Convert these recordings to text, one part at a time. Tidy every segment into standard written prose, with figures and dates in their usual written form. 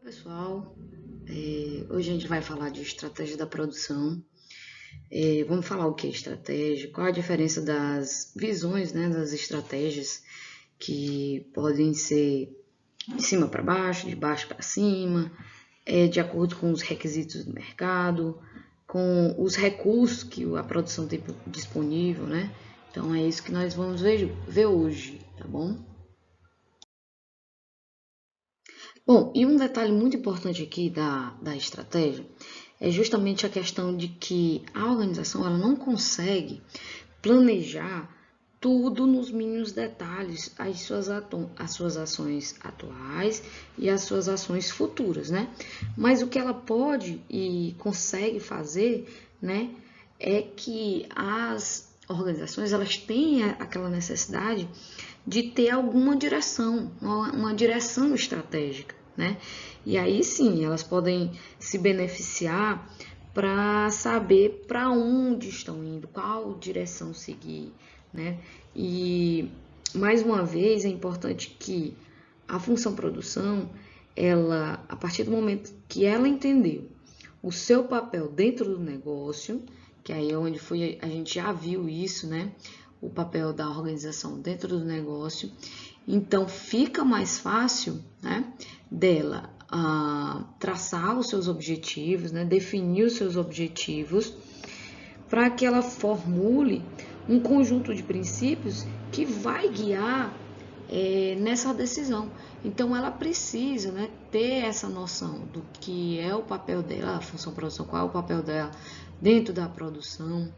Pessoal, hoje a gente vai falar de estratégia da produção. Vamos falar o que é estratégia, qual a diferença das visões, né, das estratégias que podem ser de cima para baixo, de baixo para cima, de acordo com os requisitos do mercado, com os recursos que a produção tem disponível, né? Então é isso que nós vamos ver hoje, tá bom? Bom, e um detalhe muito importante aqui da estratégia é justamente a questão de que a organização ela não consegue planejar tudo nos mínimos detalhes as suas ações atuais e as suas ações futuras, né? Mas o que ela pode e consegue fazer, né, é que as organizações elas têm aquela necessidade de ter alguma direção, uma direção estratégica, né? E aí sim, elas podem se beneficiar para saber para onde estão indo, qual direção seguir, né? E mais uma vez é importante que a função produção, ela, a partir do momento que ela entendeu o seu papel dentro do negócio, que aí é onde foi, a gente já viu isso, né? O papel da organização dentro do negócio. Então fica mais fácil, né, dela traçar os seus objetivos, né, definir os seus objetivos, para que ela formule um conjunto de princípios que vai guiar nessa decisão. Então ela precisa, né, ter essa noção do que é o papel dela, a função produção, qual é o papel dela dentro da produção,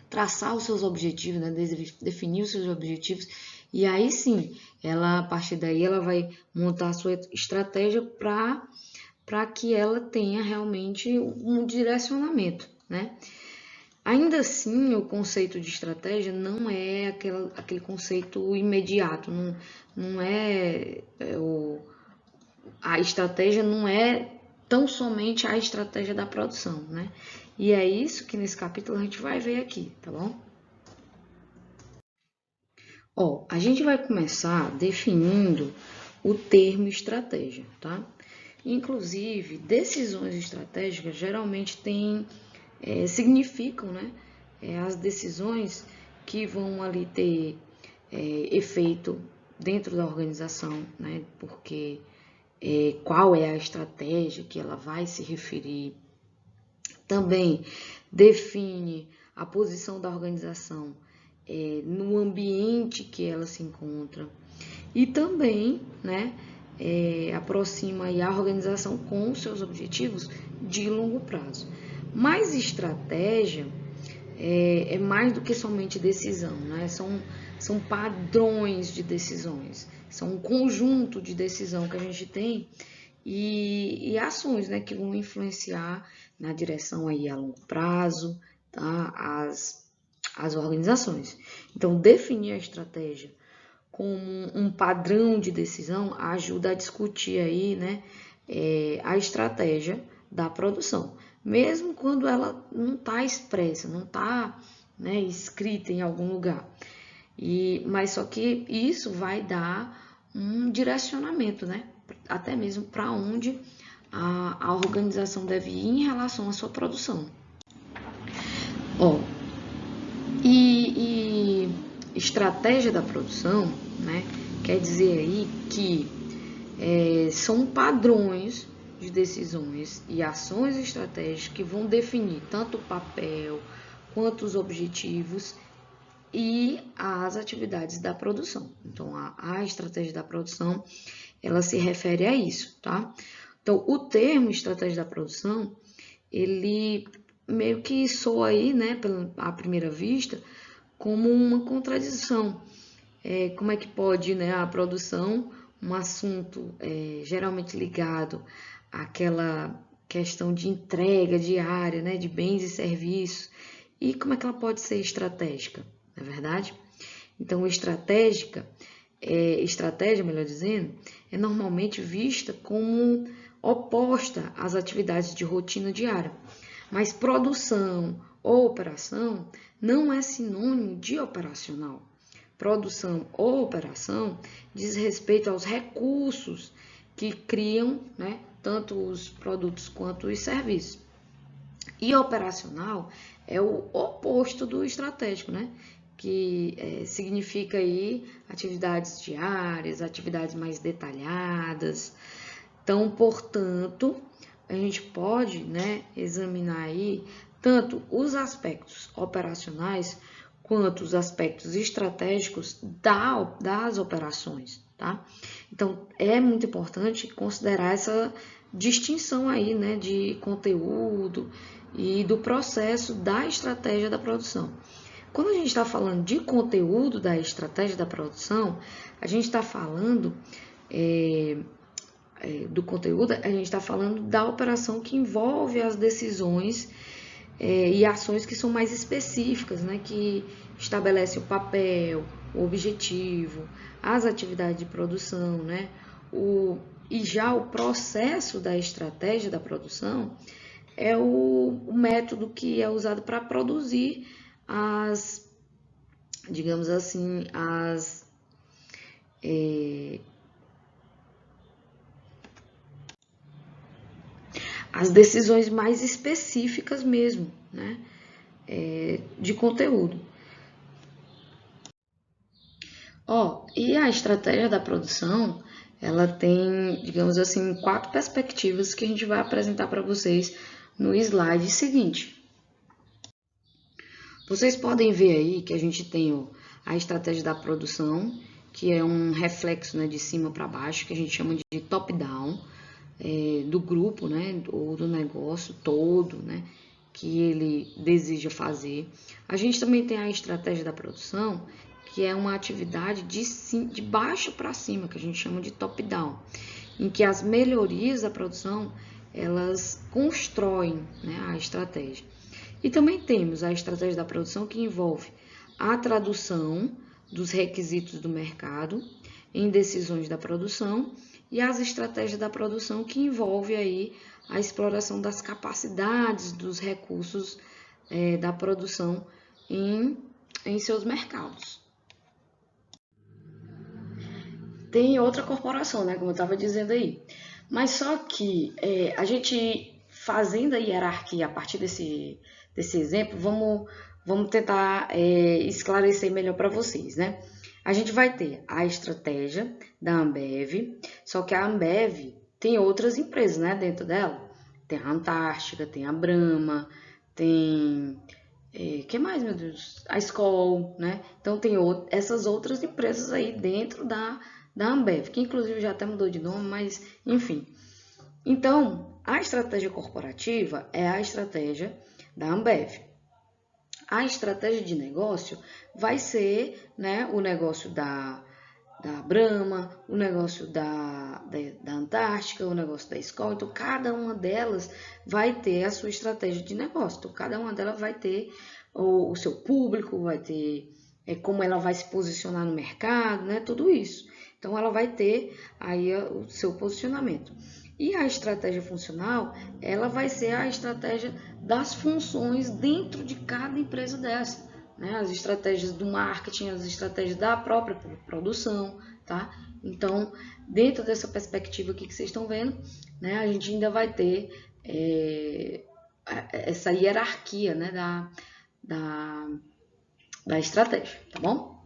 traçar os seus objetivos, né, definir os seus objetivos, e aí sim, ela a partir daí ela vai montar a sua estratégia para que ela tenha realmente um direcionamento, né? Ainda assim, o conceito de estratégia não é aquele conceito imediato, não a estratégia não é tão somente a estratégia da produção, né? E é isso que nesse capítulo a gente vai ver aqui, tá bom? Ó, a gente vai começar definindo o termo estratégia, tá? Inclusive, decisões estratégicas geralmente significam, né, as decisões que vão ali ter efeito dentro da organização, né? Porque qual é a estratégia que ela vai se referir. Também define a posição da organização no ambiente que ela se encontra. E também, né, aproxima aí a organização com os seus objetivos de longo prazo. Mas estratégia é mais do que somente decisão, né? São padrões de decisões, são um conjunto de decisão que a gente tem e ações, né, que vão influenciar na direção aí a longo prazo, tá? As organizações. Então, definir a estratégia como um padrão de decisão ajuda a discutir aí, né, a estratégia da produção, mesmo quando ela não está expressa, não está, né, escrita em algum lugar. Mas só que isso vai dar um direcionamento, né, até mesmo para onde a organização deve ir em relação à sua produção. Ó, e estratégia da produção, né, quer dizer aí que são padrões de decisões e ações estratégicas que vão definir tanto o papel quanto os objetivos e as atividades da produção. Então, a estratégia da produção, ela se refere a isso, tá? Então, o termo estratégia da produção, ele meio que soa aí, né, à primeira vista, como uma contradição. Como é que pode, né, a produção, um assunto geralmente ligado àquela questão de entrega diária, né, de bens e serviços, e como é que ela pode ser estratégica, não é verdade? Então, estratégia, melhor dizendo, é normalmente vista como oposta às atividades de rotina diária. Mas produção ou operação não é sinônimo de operacional. Produção ou operação diz respeito aos recursos que criam, né, tanto os produtos quanto os serviços. E operacional é o oposto do estratégico, né? Que significa aí atividades diárias, atividades mais detalhadas. Então, portanto, a gente pode, né, examinar aí tanto os aspectos operacionais quanto os aspectos estratégicos das operações, tá? Então, é muito importante considerar essa distinção aí, né, de conteúdo e do processo da estratégia da produção. Quando a gente está falando de conteúdo da estratégia da produção, a gente está falando do conteúdo, a gente está falando da operação que envolve as decisões e ações que são mais específicas, né, que estabelecem o papel, o objetivo, as atividades de produção, né, e já o processo da estratégia da produção é o método que é usado para produzir digamos assim, as decisões mais específicas mesmo, né, de conteúdo. E a estratégia da produção, ela tem, digamos assim, 4 perspectivas que a gente vai apresentar para vocês no slide seguinte. Vocês podem ver aí que a gente tem a estratégia da produção, que é um reflexo, né, de cima para baixo, que a gente chama de top-down, do grupo, né, ou do negócio todo, né, que ele deseja fazer. A gente também tem a estratégia da produção, que é uma atividade de baixo para cima, que a gente chama de top-down, em que as melhorias da produção, elas constroem, né, a estratégia. E também temos a estratégia da produção que envolve a tradução dos requisitos do mercado em decisões da produção e as estratégias da produção que envolve aí a exploração das capacidades dos recursos da produção em seus mercados. Tem outra corporação, né, como eu estava dizendo aí, mas só que a gente fazendo a hierarquia a partir desse exemplo, vamos tentar esclarecer melhor para vocês, né? A gente vai ter a estratégia da Ambev, só que a Ambev tem outras empresas, né, dentro dela. Tem a Antártica, tem a Brahma, tem... que mais, meu Deus? A Skol, né? Então tem essas outras empresas aí dentro da Ambev, que inclusive já até mudou de nome, mas enfim. Então, a estratégia corporativa é a estratégia da Ambev. A estratégia de negócio vai ser, né, o negócio da Brahma, o negócio da Antártica, o negócio da Skol. Então, cada uma delas vai ter a sua estratégia de negócio. Então, cada uma delas vai ter o seu público, vai ter como ela vai se posicionar no mercado, né, tudo isso. Então, ela vai ter aí o seu posicionamento. E a estratégia funcional, ela vai ser a estratégia das funções dentro de cada empresa dessa, né? As estratégias do marketing, as estratégias da própria produção, tá? Então, dentro dessa perspectiva aqui que vocês estão vendo, né, a gente ainda vai ter essa hierarquia, né, da estratégia, tá bom?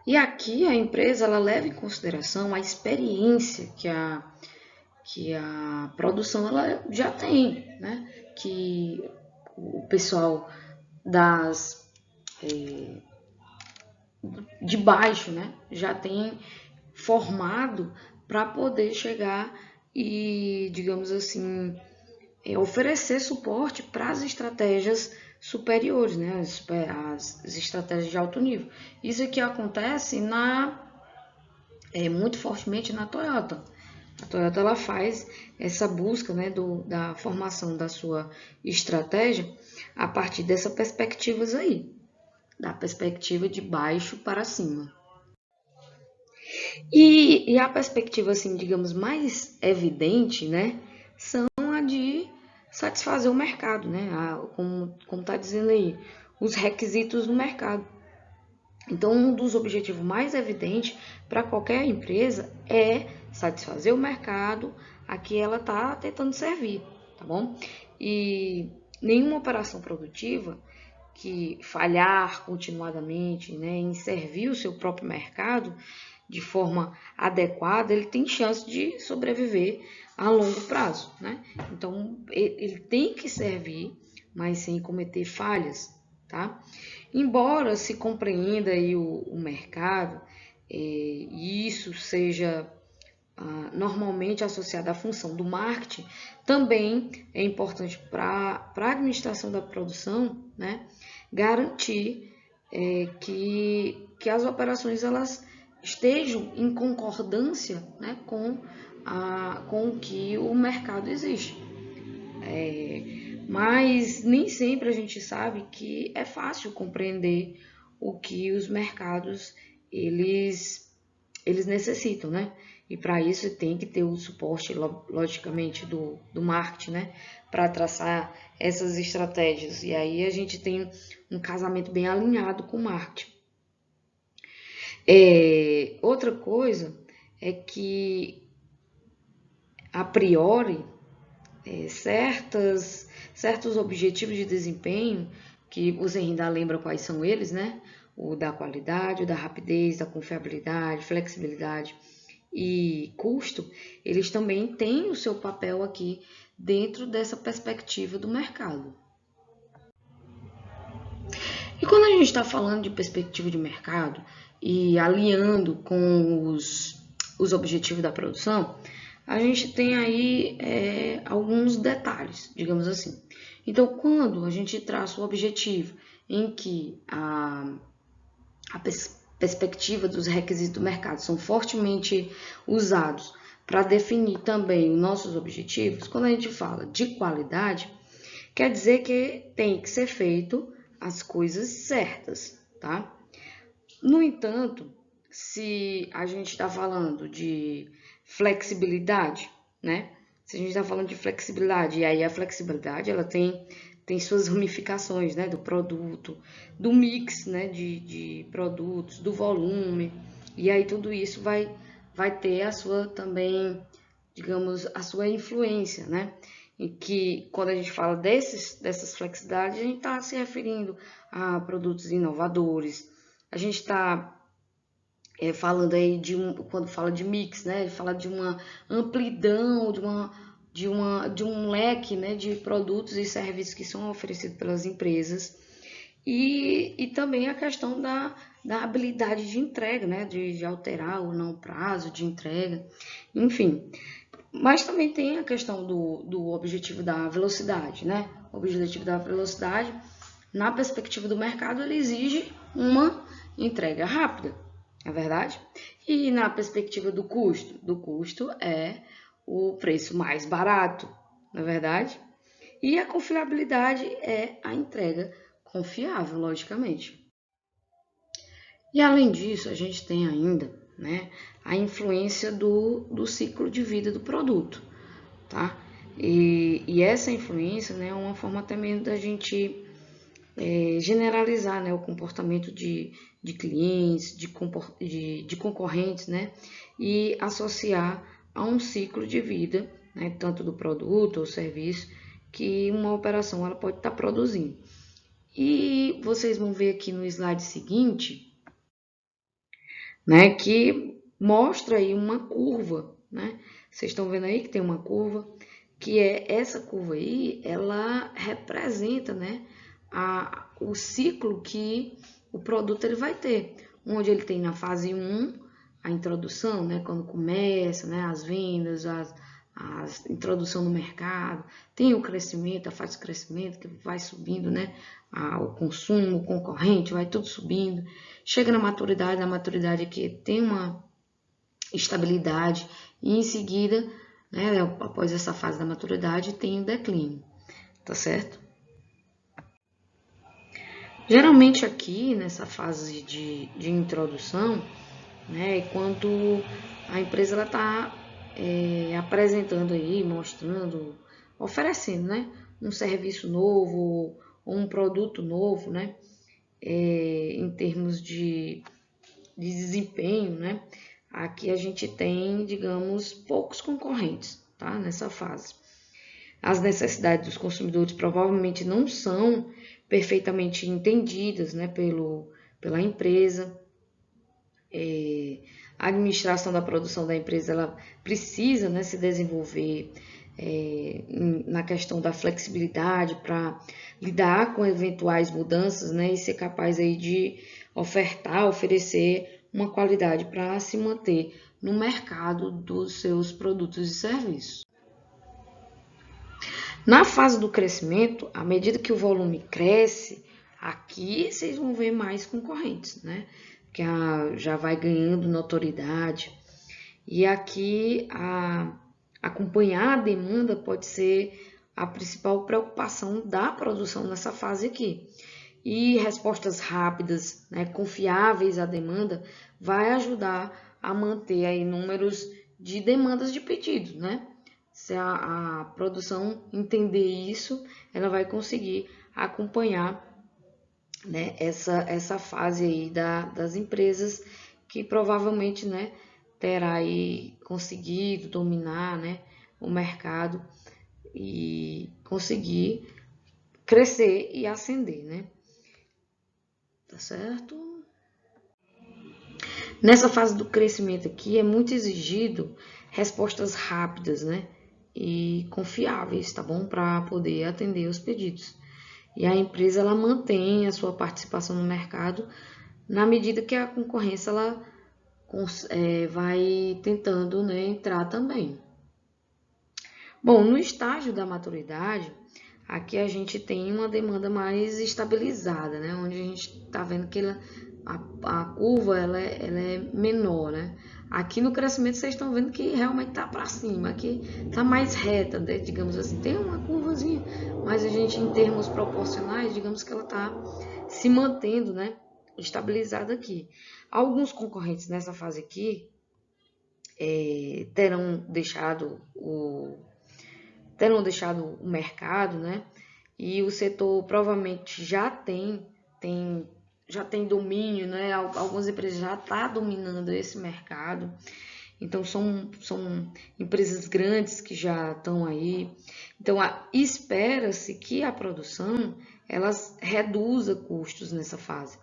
E aqui a empresa, ela leva em consideração a experiência que a produção ela já tem, né? Que o pessoal de baixo, né, já tem formado para poder chegar e, digamos assim, oferecer suporte para as estratégias superiores, né, as estratégias de alto nível. Isso aqui acontece muito fortemente na Toyota. A Toyota ela faz essa busca, né, da formação da sua estratégia a partir dessas perspectivas aí, da perspectiva de baixo para cima. E a perspectiva, assim, digamos, mais evidente, né, são a de satisfazer o mercado, né, como está dizendo aí, os requisitos do mercado. Então, um dos objetivos mais evidentes para qualquer empresa é satisfazer o mercado a que ela está tentando servir, tá bom? E nenhuma operação produtiva que falhar continuadamente, né, em servir o seu próprio mercado de forma adequada, ele tem chance de sobreviver a longo prazo, né? Então, ele tem que servir, mas sem cometer falhas, tá? Embora se compreenda aí o mercado, e isso seja normalmente associado à função do marketing, também é importante para a administração da produção, né, garantir que as operações elas estejam em concordância, né, com o que o mercado exige. Mas nem sempre a gente sabe que é fácil compreender o que os mercados eles necessitam, né? E para isso tem que ter o suporte, logicamente, do marketing, né? Para traçar essas estratégias. E aí a gente tem um casamento bem alinhado com o marketing. Outra coisa é que, a priori, certos objetivos de desempenho, que você ainda lembra quais são eles, né? O da qualidade, o da rapidez, da confiabilidade, flexibilidade e custo, eles também têm o seu papel aqui dentro dessa perspectiva do mercado. E quando a gente está falando de perspectiva de mercado e alinhando com os objetivos da produção, a gente tem aí alguns detalhes, digamos assim. Então, quando a gente traça o objetivo em que a perspectiva dos requisitos do mercado são fortemente usados para definir também os nossos objetivos, quando a gente fala de qualidade, quer dizer que tem que ser feito as coisas certas, tá? No entanto, se a gente está falando de flexibilidade, né? Se a gente está falando de flexibilidade, e aí a flexibilidade ela tem suas ramificações, né? Do produto, do mix, né? De produtos, do volume, e aí tudo isso vai ter a sua também, digamos, a sua influência, né? E que quando a gente fala dessas flexibilidades, a gente está se referindo a produtos inovadores, a gente está falando aí quando fala de mix, né? Fala de uma amplidão, de um leque, né? De produtos e serviços que são oferecidos pelas empresas. E também a questão da habilidade de entrega, né? De alterar ou não o prazo de entrega, enfim. Mas também tem a questão do objetivo da velocidade, né? O objetivo da velocidade, na perspectiva do mercado, ele exige uma entrega rápida, é verdade? E na perspectiva do custo é o preço mais barato, não é verdade? E a confiabilidade é a entrega confiável, logicamente. E além disso, a gente tem ainda, né, a influência do ciclo de vida do produto, tá? E essa influência, né, é uma forma também da gente generalizar, né, o comportamento de clientes, de concorrentes, né, e associar a um ciclo de vida, né, tanto do produto ou serviço, que uma operação ela pode estar produzindo. E vocês vão ver aqui no slide seguinte, né, que mostra aí uma curva, né? Vocês estão vendo aí que tem uma curva, que é essa curva aí, ela representa, né, o ciclo que o produto ele vai ter, onde ele tem na fase 1 a introdução, né, quando começa, né, as vendas, a introdução no mercado, tem o crescimento, a fase de crescimento que vai subindo, né, o consumo, o concorrente, vai tudo subindo, chega na maturidade aqui tem uma estabilidade e em seguida, né, após essa fase da maturidade, tem o declínio, tá certo? Geralmente aqui nessa fase de introdução, né, quando a empresa está apresentando aí, mostrando, oferecendo, né, um serviço novo ou um produto novo, né, em termos de desempenho, né, aqui a gente tem, digamos, poucos concorrentes, tá? Nessa fase. As necessidades dos consumidores provavelmente não são perfeitamente entendidas, né, pela empresa. A administração da produção da empresa ela precisa, né, se desenvolver na questão da flexibilidade para lidar com eventuais mudanças, né, e ser capaz aí de oferecer uma qualidade para se manter no mercado dos seus produtos e serviços. Na fase do crescimento, à medida que o volume cresce, aqui vocês vão ver mais concorrentes, né? Que já vai ganhando notoriedade. E aqui acompanhar a demanda pode ser a principal preocupação da produção nessa fase aqui. E respostas rápidas, né, confiáveis à demanda, vai ajudar a manter aí números de demandas de pedidos, né? Se a produção entender isso, ela vai conseguir acompanhar, né, essa fase aí das empresas que provavelmente, né, terá aí conseguido dominar, né, o mercado e conseguir crescer e ascender, né? Tá certo? Nessa fase do crescimento aqui é muito exigido respostas rápidas, né? E confiáveis, tá bom? Para poder atender os pedidos. E a empresa ela mantém a sua participação no mercado na medida que a concorrência ela vai tentando, né, entrar também. Bom, no estágio da maturidade, aqui a gente tem uma demanda mais estabilizada, né? Onde a gente está vendo que a curva ela é menor, né? Aqui no crescimento vocês estão vendo que realmente está para cima, aqui está mais reta, né? Digamos assim, tem uma curvazinha, mas a gente em termos proporcionais, digamos que ela está se mantendo, né? Estabilizada aqui. Alguns concorrentes nessa fase aqui terão deixado o mercado, né? E o setor provavelmente já tem domínio, né? Algumas empresas já estão dominando esse mercado. Então, são empresas grandes que já estão aí. Então, espera-se que a produção elas reduza custos nessa fase.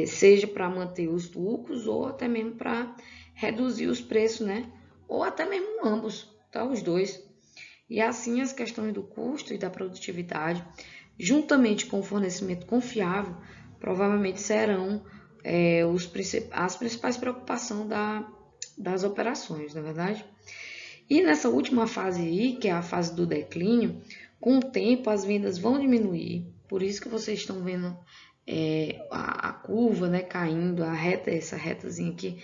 Seja para manter os lucros ou até mesmo para reduzir os preços, né? Ou até mesmo ambos, tá? Os dois. E assim as questões do custo e da produtividade, juntamente com o fornecimento confiável, provavelmente serão as principais preocupações das operações, não é verdade? E nessa última fase aí, que é a fase do declínio, com o tempo as vendas vão diminuir, por isso que vocês estão vendo a curva, né, caindo, essa retazinha aqui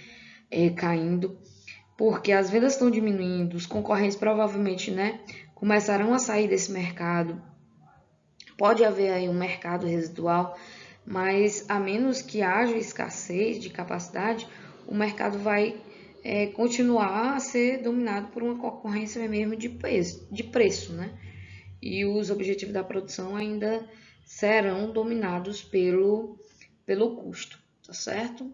caindo, porque as vendas estão diminuindo, os concorrentes provavelmente, né, começarão a sair desse mercado. Pode haver aí um mercado residual, mas a menos que haja escassez de capacidade, o mercado vai continuar a ser dominado por uma concorrência mesmo de preço, né? E os objetivos da produção ainda serão dominados pelo custo, tá certo?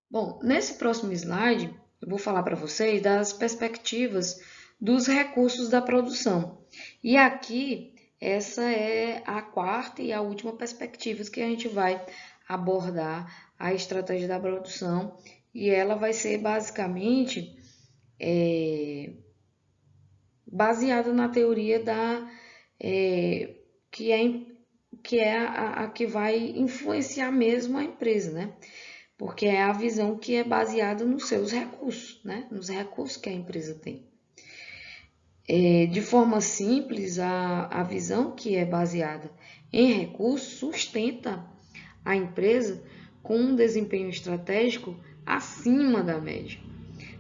Bom, nesse próximo slide, eu vou falar para vocês das perspectivas dos recursos da produção. E aqui, essa é a quarta e a última perspectiva que a gente vai abordar a estratégia da produção. E ela vai ser basicamente baseada na teoria que é a que vai influenciar mesmo a empresa, né? Porque é a visão que é baseada nos seus recursos, né? Nos recursos que a empresa tem. De forma simples, a visão que é baseada em recursos sustenta a empresa com um desempenho estratégico acima da média.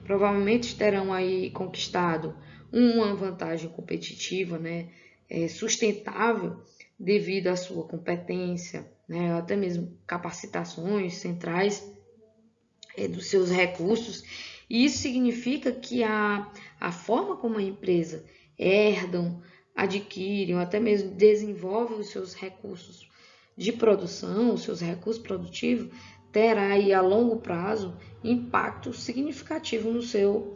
Provavelmente terão aí conquistado uma vantagem competitiva, né? Sustentável devido à sua competência, né? Até mesmo capacitações centrais dos seus recursos. E isso significa que a forma como a empresa herdam, adquirem ou até mesmo desenvolve os seus recursos de produção, os seus recursos produtivos, terá aí a longo prazo impacto significativo no seu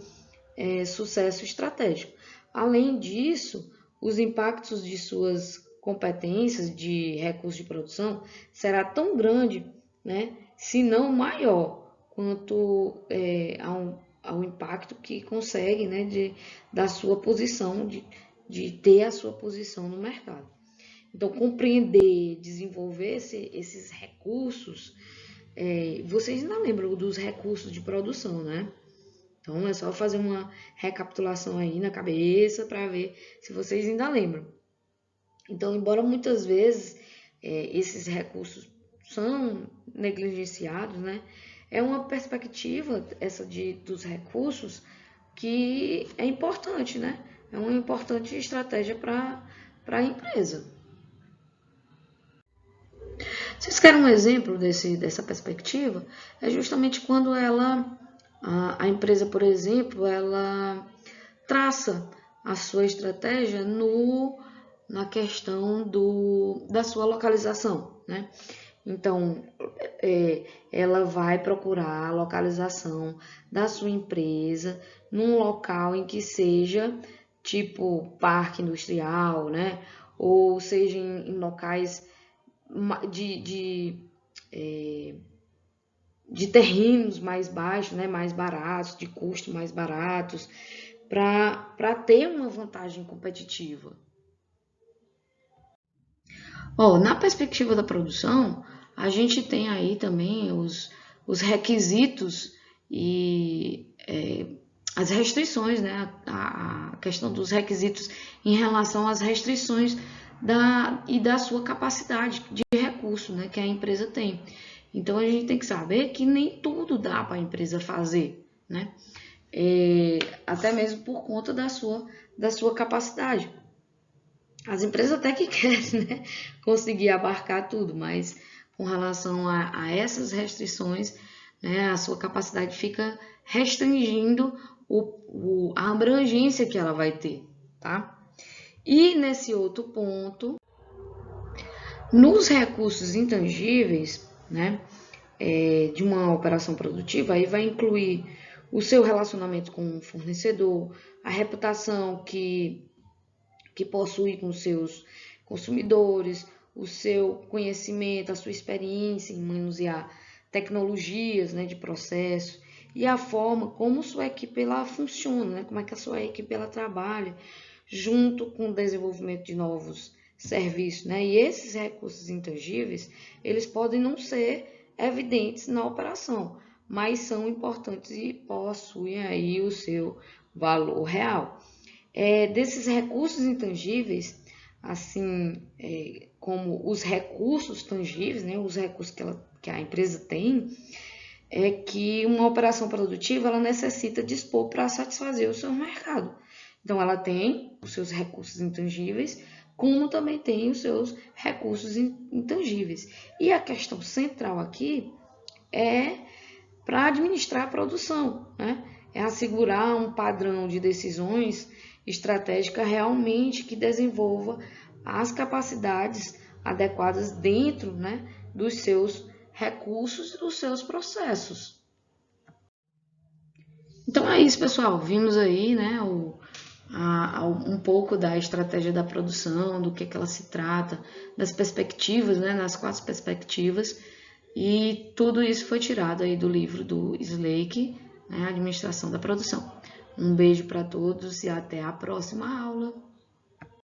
sucesso estratégico. Além disso, os impactos de suas competências de recursos de produção será tão grande, né, se não maior, quanto ao impacto que consegue, né, da sua posição, de ter a sua posição no mercado. Então, compreender, desenvolver esses recursos, vocês ainda lembram dos recursos de produção, né? Então, é só fazer uma recapitulação aí na cabeça para ver se vocês ainda lembram. Então, embora muitas vezes esses recursos são negligenciados, né? É uma perspectiva, essa dos recursos, que é importante, né? É uma importante estratégia para a empresa. Vocês querem um exemplo dessa perspectiva? É justamente quando a empresa, por exemplo, ela traça a sua estratégia na questão da sua localização, né? Então, ela vai procurar a localização da sua empresa num local em que seja tipo parque industrial, né? Ou seja em locais de terrenos mais baixos, né, mais baratos, de custo mais baratos, para ter uma vantagem competitiva. Na perspectiva da produção, a gente tem aí também os requisitos e as restrições, né, a questão dos requisitos em relação às restrições da sua capacidade de recurso, né, que a empresa tem. Então, a gente tem que saber que nem tudo dá para a empresa fazer, né? Até mesmo por conta da sua capacidade. As empresas até que querem, né, conseguir abarcar tudo, mas com relação a essas restrições, né, a sua capacidade fica restringindo a abrangência que ela vai ter, tá? E nesse outro ponto, nos recursos intangíveis, né, de uma operação produtiva, aí vai incluir o seu relacionamento com o fornecedor, a reputação que possui com seus consumidores, o seu conhecimento, a sua experiência em manusear tecnologias, né, de processo e a forma como sua equipe ela funciona, né, como é que a sua equipe ela trabalha junto com o desenvolvimento de novos serviços, né? E esses recursos intangíveis, eles podem não ser evidentes na operação, mas são importantes e possuem aí o seu valor real. Desses recursos intangíveis, assim como os recursos tangíveis, né, os recursos que a empresa tem, é que uma operação produtiva ela necessita dispor para satisfazer o seu mercado. Então, ela tem os seus recursos intangíveis, como também tem os seus recursos intangíveis. E a questão central aqui é para administrar a produção, né? É assegurar um padrão de decisões estratégicas realmente que desenvolva as capacidades adequadas dentro, né, dos seus recursos e dos seus processos. Então é isso, pessoal. Vimos aí, né, um pouco da estratégia da produção, do que ela se trata, das perspectivas, né, das 4 perspectivas, e tudo isso foi tirado aí do livro do Slake, né, Administração da Produção. Um beijo para todos e até a próxima aula.